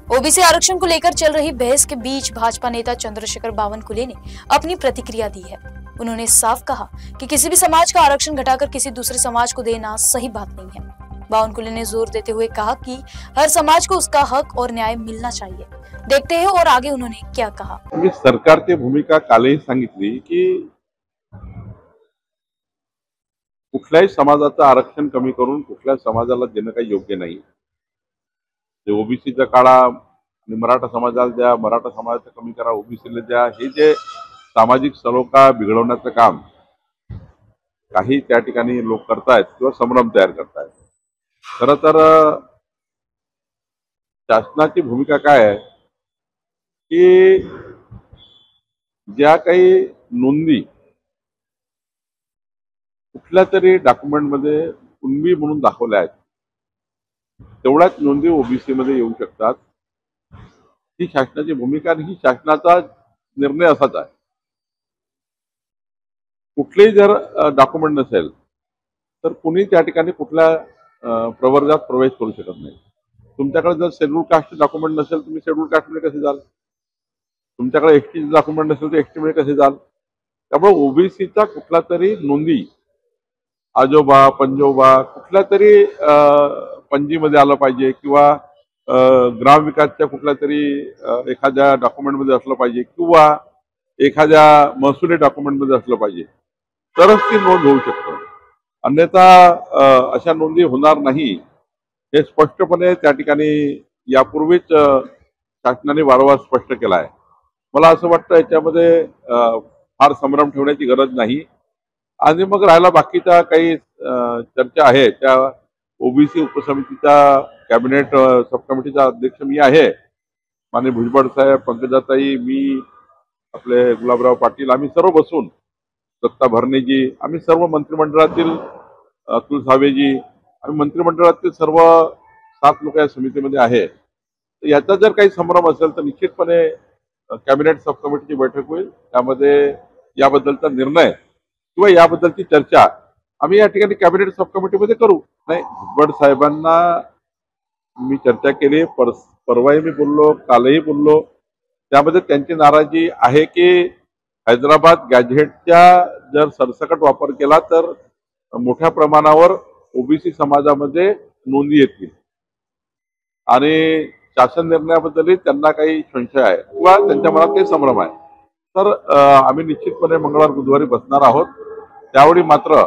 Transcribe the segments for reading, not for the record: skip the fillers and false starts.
OBC आरक्षण को लेकर चल रही बहस के बीच भाजपा नेता चंद्रशेखर बावनकुले ने अपनी प्रतिक्रिया दी है। उन्होंने साफ कहा कि किसी भी समाज का आरक्षण घटाकर किसी दूसरे समाज को देना सही बात नहीं है। बावनकुले ने जोर देते हुए कहा कि हर समाज को उसका हक और न्याय मिलना चाहिए। देखते हैं और आगे उन्होंने क्या कहा। सरकारची भूमिका कालही सांगितली की कुठल्याही समाजाचं आरक्षण कमी करून कुठल्या समाजाला देणं काही योग्य नाही। ओबीसीचा काढा आणि मराठा समाजाला द्या, मराठा समाजाचं कमी करा, ओबीसीला द्या, हे जे सामाजिक सलोखा बिघडवण्याचं काम काही त्या ठिकाणी लोक करतायत किंवा संभ्रम तयार करतायत। खरं तर शासनाची भूमिका काय आहे की ज्या काही नोंदी कुठल्या तरी डॉक्युमेंटमध्ये कुणबी म्हणून दाखवल्या आहेत तेवढ्याच नोंदी ओबीसी मध्ये येऊ शकतात। ही शासनाची भूमिका आणि ही शासनाचा निर्णय असाच आहे। कुठलेही जर डॉक्युमेंट नसेल तर कुणी त्या ठिकाणी कुठल्या प्रवर्गात प्रवेश करू शकत नाही। तुमच्याकडे जर शेड्यूल कास्ट डॉक्युमेंट नसेल तुम्ही शेड्यूल कास्ट मध्ये कसे जाल? तुमच्याकडे एसटी डॉक्युमेंट नसेल तर एसटी मध्ये कसे जाल? त्यामुळे ओबीसीचा कुठला तरी नोंदी आजोबा पंजोबा कुठल्या तरी पंजीमध्ये आलं पाहिजे किंवा ग्रामविकासच्या कुठल्या तरी एखाद्या डॉक्युमेंटमध्ये असलं पाहिजे किंवा एखाद्या महसुली डॉक्युमेंटमध्ये असलं पाहिजे तरच ती नोंद होऊ शकतं। अन्यथा अशा नोंदी होणार नाही हे स्पष्टपणे त्या ठिकाणी यापूर्वीच शासनाने वारंवार स्पष्ट केलं आहे। मला असं वाटतं याच्यामध्ये फार संभ्रम ठेवण्याची गरज नाही। आणि मग राहिला बाकीच्या काही चर्चा आहे त्या ओबीसी उपसमितीचा कॅबिनेट सब कमिटीचा अध्यक्ष मी आहे। माननीय भुजबळ साहेब, पंकजाताई, मी, आपले गुलाबराव पाटील आम्ही सर्व बसून दत्ता भरणेजी आम्ही सर्व मंत्रिमंडळातील अतुल सावेजी आम्ही मंत्रिमंडळातील सर्व 7 लोक या समितीमध्ये आहे। याचा जर काही संभ्रम असेल तर निश्चितपणे कॅबिनेट सब कमिटीची बैठक होईल। त्यामध्ये याबद्दलचा निर्णय किंवा याबद्दलची चर्चा आम्ही या ठिकाणी कॅबिनेट सब कमिटीमध्ये करू। नाही, भुजबळ साहेबांना मी चर्चा केली, परवाही मी बोललो, कालही बोललो। त्यामध्ये त्यांची नाराजी आहे की हैदराबाद गॅझेटच्या जर सरसकट वापर केला तर मोठ्या प्रमाणावर ओबीसी समाजामध्ये नोंदी येतील आणि शासन निर्णयाबद्दलही त्यांना काही संशय आहे किंवा त्यांच्या मनात काही संभ्रम आहे। तर आम्ही निश्चितपणे मंगळवार बुधवारी बसणार आहोत। त्यावेळी मात्र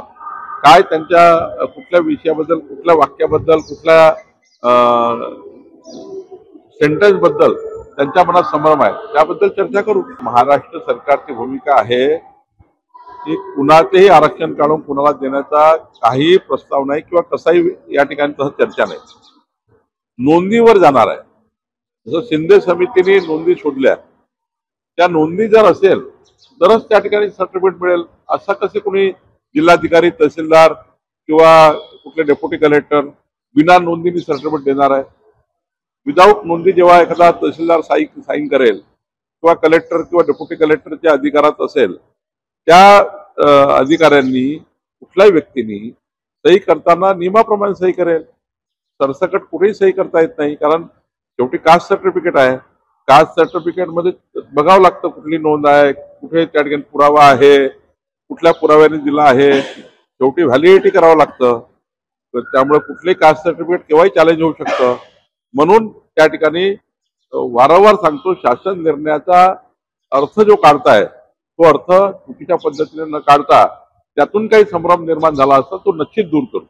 काय त्यांच्या कुठल्या विषयाबद्दल कुठल्या वाक्याबद्दल कुठल्या सेंटेन्स बद्दल त्यांच्या मनात संभ्रम आहे त्याबद्दल चर्चा करू। महाराष्ट्र सरकारची भूमिका आहे की कुणाचेही आरक्षण काढून कुणाला देण्याचा काही प्रस्ताव नाही किंवा कसाही या ठिकाणी तसं चर्चा नाही। नोंदीवर जाणार आहे। जसं शिंदे समितीने नोंदी शोधल्या त्या नोंदी जर असेल तरच त्या ठिकाणी सर्टिफिकेट मिळेल। असं कसे कोणी जिल्हाधिकारी तहसीलदार किंवा कुठले डेप्युटी कलेक्टर बिना नोंदीने सर्टिफिकेट देणार आहे? विदाऊट नोंदी जेव्हा एखादा तहसीलदार साईन करेल किंवा कलेक्टर किंवा डेप्युटी कलेक्टरच्या अधिकारात असेल त्या अधिकाऱ्यांनी कुठल्याही व्यक्तीने सही करताना नियमाप्रमाणे सही करेल। सरसकट कुठेही सही करता येत नाही कारण शेवटी कास्ट सर्टिफिकेट आहे। कास्ट सर्टिफिकेट मध्ये बघावं लागतं कुठली नोंद आहे, कुठे त्या ठिकाणी पुरावा आहे, कुठल्या पुराव्याने दिला आहे, शेवटी व्हॅलिडिटी करावं लागतं। त्यामुळे कुठले कास्ट सर्टिफिकेट केव्हाही चॅलेंज होऊ शकतं। म्हणून त्या ठिकाणी वारंवार सांगतो शासन निर्णयाचा अर्थ जो काढताय तो अर्थ चुकीच्या पद्धतीने न काढता त्यातून काही संभ्रम निर्माण झाला असता तो निश्चित दूर करू।